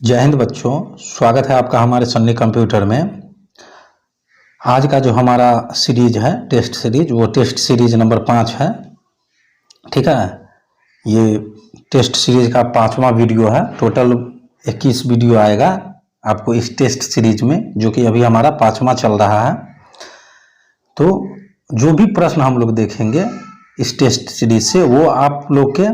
जय हिंद बच्चों, स्वागत है आपका हमारे सन्नी कंप्यूटर में। आज का जो हमारा सीरीज है टेस्ट सीरीज, वो टेस्ट सीरीज नंबर 5 है। ठीक है, ये टेस्ट सीरीज का 5वां वीडियो है। टोटल 21 वीडियो आएगा आपको इस टेस्ट सीरीज में, जो कि अभी हमारा 5वां चल रहा है। तो जो भी प्रश्न हम लोग देखेंगे इस टेस्ट सीरीज से, वो आप लोग के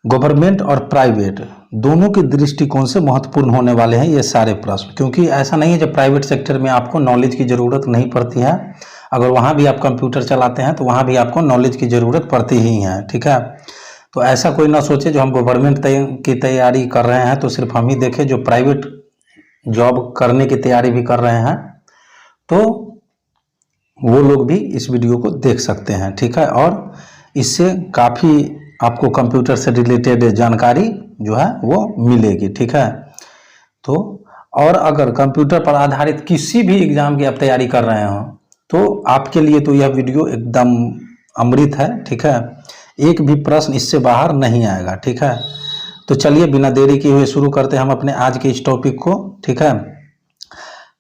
गवर्नमेंट और प्राइवेट दोनों के दृष्टिकोण से महत्वपूर्ण होने वाले हैं ये सारे प्रश्न। क्योंकि ऐसा नहीं है जब प्राइवेट सेक्टर में आपको नॉलेज की ज़रूरत नहीं पड़ती है, अगर वहाँ भी आप कंप्यूटर चलाते हैं तो वहाँ भी आपको नॉलेज की ज़रूरत पड़ती ही है। ठीक है, तो ऐसा कोई ना सोचे जो हम गवर्नमेंट की तैयारी कर रहे हैं तो सिर्फ हम ही देखें, जो प्राइवेट जॉब करने की तैयारी भी कर रहे हैं तो वो लोग भी इस वीडियो को देख सकते हैं। ठीक है, और इससे काफ़ी आपको कंप्यूटर से रिलेटेड जानकारी जो है वो मिलेगी। ठीक है, तो और अगर कंप्यूटर पर आधारित किसी भी एग्जाम की आप तैयारी कर रहे हो तो आपके लिए तो यह वीडियो एकदम अमृत है। ठीक है, एक भी प्रश्न इससे बाहर नहीं आएगा। ठीक है, तो चलिए बिना देरी किए हुए शुरू करते हैं हम अपने आज के इस टॉपिक को। ठीक है,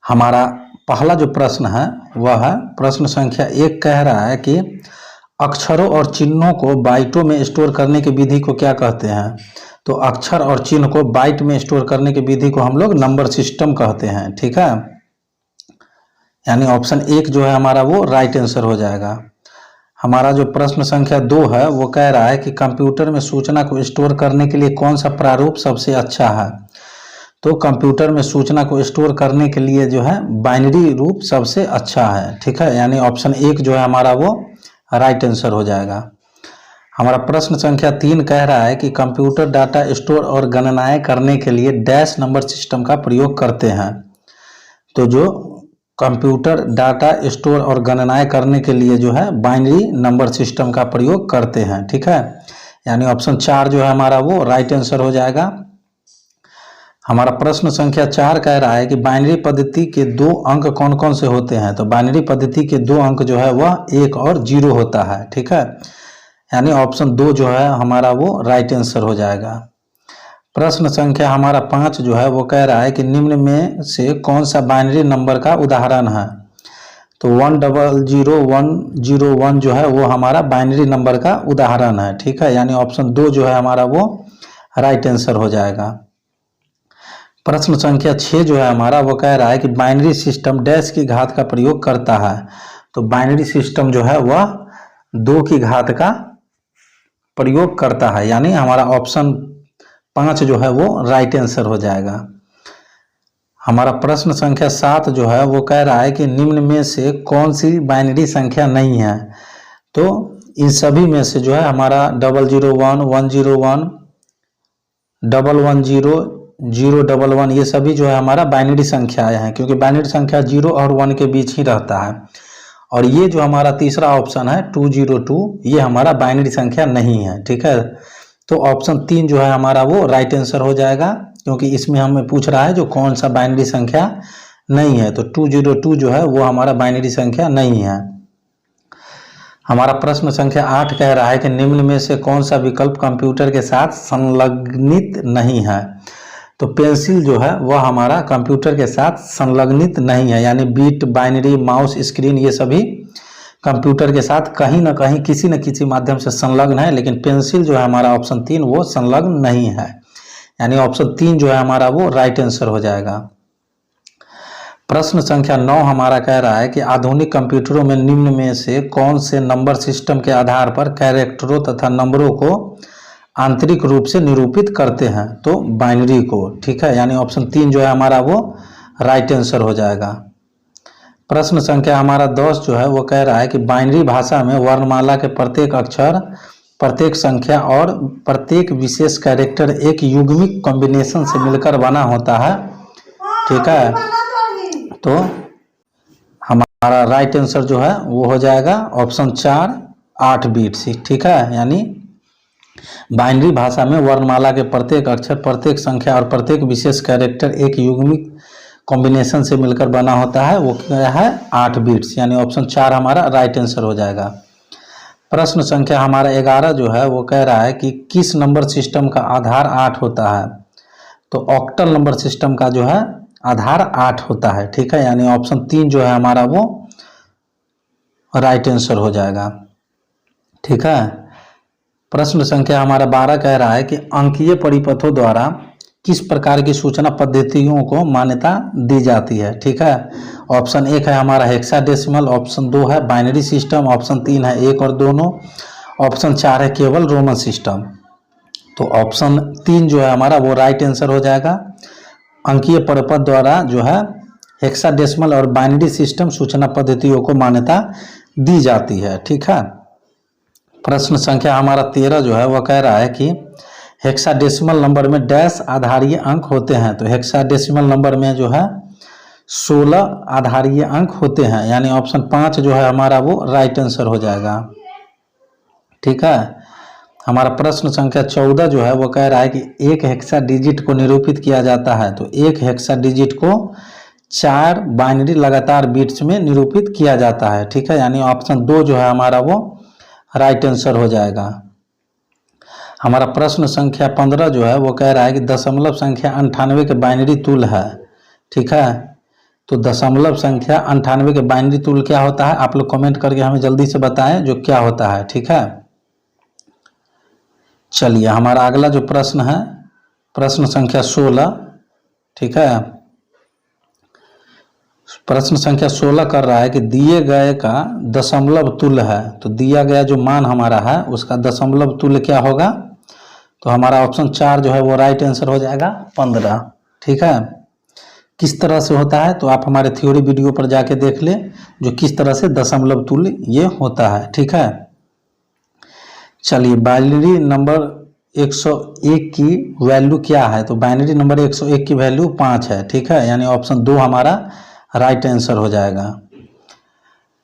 हमारा पहला जो प्रश्न है वह है प्रश्न संख्या 1। कह रहा है कि अक्षरों और चिन्हों को बाइटों में स्टोर करने की विधि को क्या कहते हैं। तो अक्षर और चिन्ह को बाइट में स्टोर करने की विधि को हम लोग नंबर सिस्टम कहते हैं। ठीक है, यानी ऑप्शन 1 जो है हमारा वो राइट आंसर हो जाएगा। हमारा जो प्रश्न संख्या 2 है वो कह रहा है कि कंप्यूटर में सूचना को स्टोर करने के लिए कौन सा प्रारूप सबसे अच्छा है। तो कंप्यूटर में सूचना को स्टोर करने के लिए जो है बाइनरी रूप सबसे अच्छा है। ठीक है, यानी ऑप्शन 1 जो है हमारा वो राइट आंसर हो जाएगा। हमारा प्रश्न संख्या 3 कह रहा है कि कंप्यूटर डाटा स्टोर और गणनाएं करने के लिए डैश नंबर सिस्टम का प्रयोग करते हैं। तो जो कंप्यूटर डाटा स्टोर और गणनाएं करने के लिए जो है बाइनरी नंबर सिस्टम का प्रयोग करते हैं। ठीक है, यानी ऑप्शन 4 जो है हमारा वो राइट आंसर हो जाएगा। हमारा प्रश्न संख्या 4 कह रहा है कि बाइनरी पद्धति के 2 अंक कौन कौन से होते हैं। तो बाइनरी पद्धति के 2 अंक जो है वह 1 और 0 होता है। ठीक है, यानी ऑप्शन 2 जो है हमारा वो राइट आंसर हो जाएगा। प्रश्न संख्या हमारा 5 जो है वो कह रहा है कि निम्न में से कौन सा बाइनरी नंबर का उदाहरण है। तो 100101 जो है वो हमारा बाइनरी नंबर का उदाहरण है। ठीक है, यानी ऑप्शन 2 जो है हमारा वो राइट आंसर हो जाएगा। प्रश्न संख्या 6 जो है हमारा वो कह रहा है कि बाइनरी सिस्टम डैश की घात का प्रयोग करता है। तो बाइनरी सिस्टम जो है वह 2 की घात का प्रयोग करता है, यानी हमारा ऑप्शन 5 जो है वो राइट आंसर हो जाएगा। हमारा प्रश्न संख्या 7 जो है वो कह रहा है कि निम्न में से कौन सी बाइनरी संख्या नहीं है। तो इन सभी में से जो है हमारा 001 101 110 011 ये सभी जो है हमारा बाइनरी संख्याएं हैं, क्योंकि बाइनरी संख्या 0 और 1 के बीच ही रहता है। और ये जो हमारा तीसरा ऑप्शन है 202 ये हमारा बाइनरी संख्या नहीं है। ठीक है, तो ऑप्शन 3 जो है हमारा वो राइट आंसर हो जाएगा, क्योंकि इसमें हमें पूछ रहा है जो कौन सा बाइनरी संख्या नहीं है। तो 202 जो है वो हमारा बाइनरी संख्या नहीं है। हमारा प्रश्न संख्या 8 कह रहा है कि निम्न में से कौन सा विकल्प कंप्यूटर के साथ संलग्नित नहीं है। तो पेंसिल जो है वह हमारा कंप्यूटर के साथ संलग्नित नहीं है, यानी बीट, बाइनरी, माउस, स्क्रीन ये सभी कंप्यूटर के साथ कहीं ना कहीं किसी न किसी माध्यम से संलग्न है, लेकिन पेंसिल जो है हमारा ऑप्शन 3 वो संलग्न नहीं है, यानी ऑप्शन 3 जो है हमारा वो राइट आंसर हो जाएगा। प्रश्न संख्या 9 हमारा कह रहा है कि आधुनिक कंप्यूटरों में निम्न में से कौन से नंबर सिस्टम के आधार पर कैरेक्टरों तथा नंबरों को आंतरिक रूप से निरूपित करते हैं। तो बाइनरी को। ठीक है, यानी ऑप्शन 3 जो है हमारा वो राइट आंसर हो जाएगा। प्रश्न संख्या हमारा 10 जो है वो कह रहा है कि बाइनरी भाषा में वर्णमाला के प्रत्येक अक्षर, प्रत्येक संख्या और प्रत्येक विशेष कैरेक्टर एक युग्मिक कॉम्बिनेशन से मिलकर बना होता है। ठीक है, तो हमारा राइट आंसर जो है वो हो जाएगा ऑप्शन 4 8 बिट्स। ठीक है, यानी बाइनरी भाषा में वर्णमाला के प्रत्येक अक्षर, प्रत्येक संख्या और प्रत्येक विशेष कैरेक्टर एक युग्मिक कॉम्बिनेशन से मिलकर बना होता है, वो क्या है 8 बिट्स, यानी ऑप्शन 4 हमारा राइट आंसर हो जाएगा। प्रश्न संख्या हमारा 11 जो है वो कह रहा है कि किस नंबर सिस्टम का आधार 8 होता है। तो ऑक्टल नंबर सिस्टम का जो है आधार 8 होता है, ठीक है, यानी ऑप्शन 3 जो है हमारा वो राइट आंसर हो जाएगा, ठीक है। प्रश्न संख्या हमारा 12 कह रहा है कि अंकीय परिपथों द्वारा किस प्रकार की सूचना पद्धतियों को मान्यता दी जाती है, ठीक है। ऑप्शन 1 है हमारा हेक्साडेसिमल, ऑप्शन 2 है बाइनरी सिस्टम, ऑप्शन 3 है एक और दोनों, ऑप्शन 4 है केवल रोमन सिस्टम। तो ऑप्शन 3 जो है हमारा वो राइट आंसर हो जाएगा। अंकीय परिपथ द्वारा जो है हेक्साडेसिमल और बाइनरी सिस्टम सूचना पद्धतियों को मान्यता दी जाती है, ठीक है। प्रश्न संख्या हमारा 13 जो है वह कह रहा है कि हेक्साडेसिमल नंबर में डैश आधारीय अंक होते हैं। तो हेक्साडेसिमल नंबर में जो है 16 आधारीय अंक होते हैं, यानी ऑप्शन 5 जो है हमारा वो राइट आंसर हो जाएगा, ठीक है। हमारा प्रश्न संख्या 14 जो है वो कह रहा है कि एक हेक्सा डिजिट को निरूपित किया जाता है। तो एक हेक्सा डिजिट को 4 बाइनरी लगातार बिट्स में निरूपित किया जाता है, ठीक है, यानी ऑप्शन 2 जो है हमारा वो राइट आंसर हो जाएगा। हमारा प्रश्न संख्या 15 जो है वो कह रहा है कि दशमलव संख्या 98 के बाइनरी तुल्य है, ठीक है। तो दशमलव संख्या 98 के बाइनरी तुल्य क्या होता है, आप लोग कमेंट करके हमें जल्दी से बताएं जो क्या होता है, ठीक है। चलिए हमारा अगला जो प्रश्न है प्रश्न संख्या 16, ठीक है। प्रश्न संख्या 16 कर रहा है कि दिए गए का दशमलव तुल्य है। तो दिया गया जो मान हमारा है उसका दशमलव तुल्य क्या होगा, तो हमारा ऑप्शन 4 जो है वो राइट आंसर हो जाएगा 15, ठीक है। किस तरह से होता है तो आप हमारे थ्योरी वीडियो पर जाके देख ले जो किस तरह से दशमलव तुल्य ये होता है, ठीक है। चलिए बाइनरी नंबर 101 की वैल्यू क्या है, तो बाइनरी नंबर 101 की वैल्यू 5 है, ठीक है, यानी ऑप्शन 2 हमारा राइट आंसर हो जाएगा।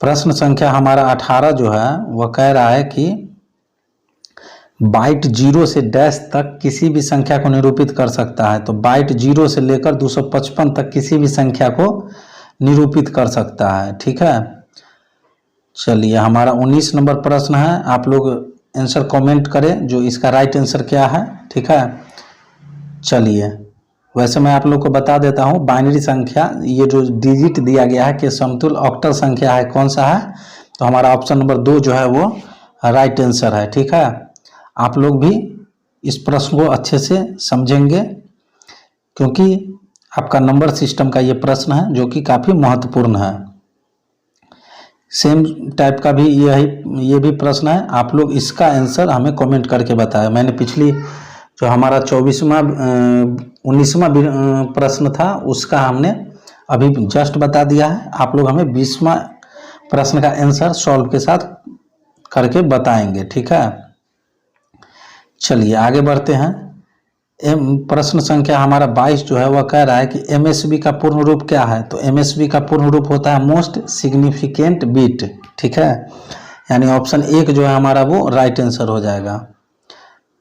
प्रश्न संख्या हमारा 18 जो है वह कह रहा है कि बाइट 0 से डैश तक किसी भी संख्या को निरूपित कर सकता है। तो बाइट 0 से लेकर 255 तक किसी भी संख्या को निरूपित कर सकता है, ठीक है। चलिए हमारा 19 नंबर प्रश्न है, आप लोग आंसर कमेंट करें जो इसका राइट आंसर क्या है, ठीक है। चलिए वैसे मैं आप लोग को बता देता हूँ बाइनरी संख्या ये जो डिजिट दिया गया है कि समतुल्य ऑक्टल संख्या है कौन सा है, तो हमारा ऑप्शन नंबर 2 जो है वो राइट आंसर है, ठीक है। आप लोग भी इस प्रश्न को अच्छे से समझेंगे क्योंकि आपका नंबर सिस्टम का ये प्रश्न है जो कि काफ़ी महत्वपूर्ण है। सेम टाइप का भी ये भी प्रश्न है, आप लोग इसका आंसर हमें कमेंट करके बताएं। मैंने पिछली जो हमारा 19वां प्रश्न था उसका हमने अभी जस्ट बता दिया है, आप लोग हमें 20वां प्रश्न का आंसर सॉल्व के साथ करके बताएंगे, ठीक है। चलिए आगे बढ़ते हैं। प्रश्न संख्या हमारा 22 जो है वह कह रहा है कि एमएसबी का पूर्ण रूप क्या है। तो एमएसबी का पूर्ण रूप होता है मोस्ट सिग्निफिकेंट बिट, ठीक है, यानी ऑप्शन 1 जो है हमारा वो राइट आंसर हो जाएगा,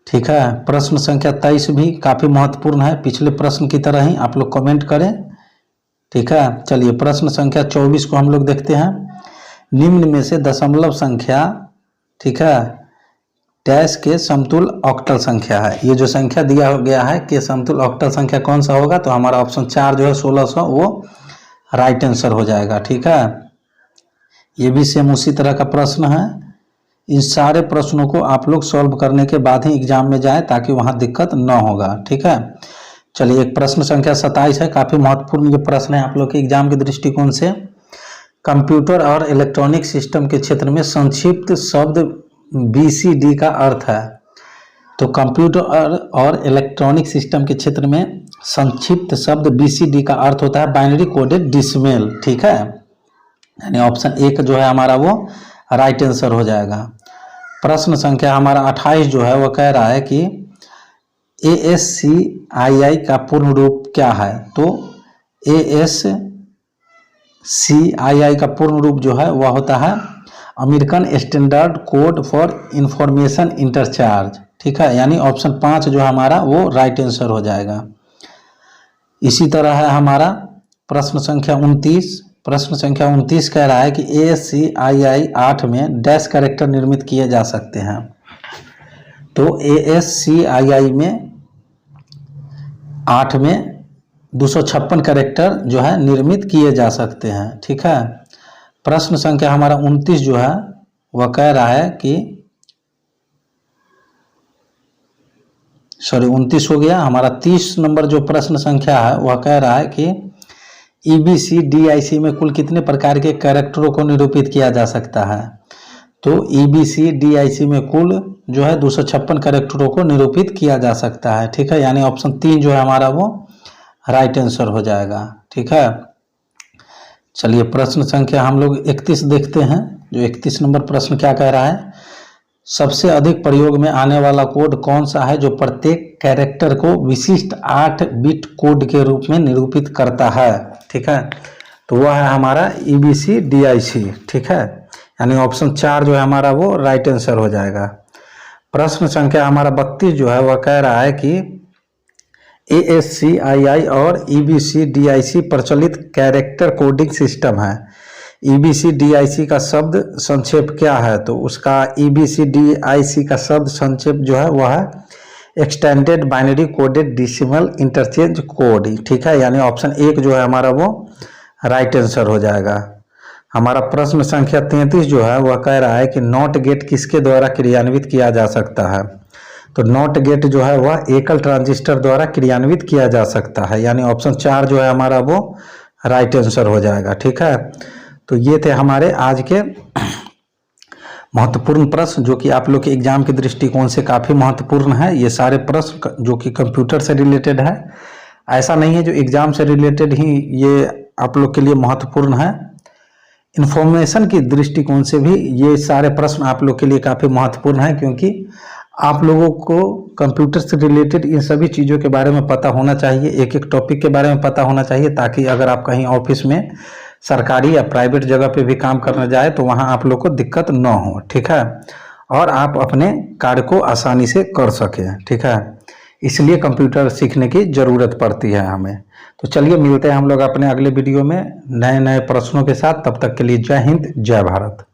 ठीक है। प्रश्न संख्या 23 भी काफ़ी महत्वपूर्ण है, पिछले प्रश्न की तरह ही आप लोग कमेंट करें, ठीक है। चलिए प्रश्न संख्या 24 को हम लोग देखते हैं। निम्न में से दशमलव संख्या, ठीक है, डैश के समतुल्य ऑक्टल संख्या है। ये जो संख्या दिया गया है कि समतुल्य ऑक्टल संख्या कौन सा होगा, तो हमारा ऑप्शन 4 जो है 1600 वो राइट आंसर हो जाएगा, ठीक है। ये भी सेम उसी तरह का प्रश्न है। इन सारे प्रश्नों को आप लोग सॉल्व करने के बाद ही एग्जाम में जाएं ताकि वहाँ दिक्कत न होगा, ठीक है। चलिए एक प्रश्न संख्या 27 है, काफ़ी महत्वपूर्ण ये प्रश्न है आप लोग के एग्जाम के दृष्टिकोण से। कंप्यूटर और इलेक्ट्रॉनिक सिस्टम के क्षेत्र में संक्षिप्त शब्द BCD का अर्थ है। तो कंप्यूटर और इलेक्ट्रॉनिक सिस्टम के क्षेत्र में संक्षिप्त शब्द BCD का अर्थ होता है बाइनरी कोडेड डेसिमल, ठीक है, यानी ऑप्शन 1 जो है हमारा वो राइट आंसर हो जाएगा। प्रश्न संख्या हमारा 28 जो है वह कह रहा है कि ASCII का पूर्ण रूप क्या है। तो ASCII का पूर्ण रूप जो है वह होता है American standard code for information interchange, ठीक है, यानी ऑप्शन 5 जो हमारा वो राइट आंसर हो जाएगा। इसी तरह है हमारा प्रश्न संख्या 29। प्रश्न संख्या 29 कह रहा है कि ASCII 8 में डैश कैरेक्टर निर्मित किए जा सकते हैं। तो ASCII में 8 में 256 कैरेक्टर जो है निर्मित किए जा सकते हैं। ठीक है, प्रश्न संख्या हमारा 29 जो है वह कह रहा है कि 29 हो गया। हमारा 30 नंबर जो प्रश्न संख्या है वह कह रहा है कि EBC DIC में कुल कितने प्रकार के कैरेक्टरों को निरूपित किया जा सकता है। तो EBC DIC में कुल जो है 256 कैरेक्टरों को निरूपित किया जा सकता है। ठीक है, यानी ऑप्शन 3 जो है हमारा वो राइट आंसर हो जाएगा। ठीक है, चलिए प्रश्न संख्या हम लोग 31 देखते हैं। जो 31 नंबर प्रश्न क्या कह रहा है, सबसे अधिक प्रयोग में आने वाला कोड कौन सा है जो प्रत्येक कैरेक्टर को विशिष्ट 8 बिट कोड के रूप में निरूपित करता है। ठीक है, तो वह है हमारा EBC DIC। ठीक है, यानी ऑप्शन 4 जो है हमारा वो राइट आंसर हो जाएगा। प्रश्न संख्या हमारा 32 जो है वह कह रहा है कि ASCII और EBC DIC प्रचलित कैरेक्टर कोडिंग सिस्टम है। EBC DIC का शब्द संक्षेप क्या है, तो उसका EBC DIC का शब्द संक्षेप जो है वह है extended binary coded decimal interchange code. ठीक है, यानी ऑप्शन 1 जो है हमारा वो राइट आंसर हो जाएगा। हमारा प्रश्न संख्या 33 जो है वह कह रहा है कि नॉट गेट किसके द्वारा क्रियान्वित किया जा सकता है। तो नॉट गेट जो है वह एकल ट्रांजिस्टर द्वारा क्रियान्वित किया जा सकता है, यानी ऑप्शन 4 जो है हमारा वो राइट आंसर हो जाएगा। ठीक है, तो ये थे हमारे आज के महत्वपूर्ण प्रश्न जो कि आप लोग के एग्जाम के दृष्टिकोण से काफ़ी महत्वपूर्ण है। ये सारे प्रश्न जो कि कंप्यूटर से रिलेटेड है, ऐसा नहीं है जो एग्जाम से रिलेटेड ही ये आप लोग के लिए महत्वपूर्ण है। इन्फॉर्मेशन की दृष्टिकोण से भी ये सारे प्रश्न आप लोग के लिए काफ़ी महत्वपूर्ण है, क्योंकि आप लोगों को कंप्यूटर से रिलेटेड इन सभी चीज़ों के बारे में पता होना चाहिए, एक एक टॉपिक के बारे में पता होना चाहिए, ताकि अगर आप कहीं ऑफिस में सरकारी या प्राइवेट जगह पे भी काम करने जाए तो वहाँ आप लोग को दिक्कत न हो। ठीक है, और आप अपने कार्य को आसानी से कर सकें। ठीक है, इसलिए कंप्यूटर सीखने की ज़रूरत पड़ती है हमें। तो चलिए मिलते हैं हम लोग अपने अगले वीडियो में नए नए प्रश्नों के साथ। तब तक के लिए जय हिंद, जय भारत।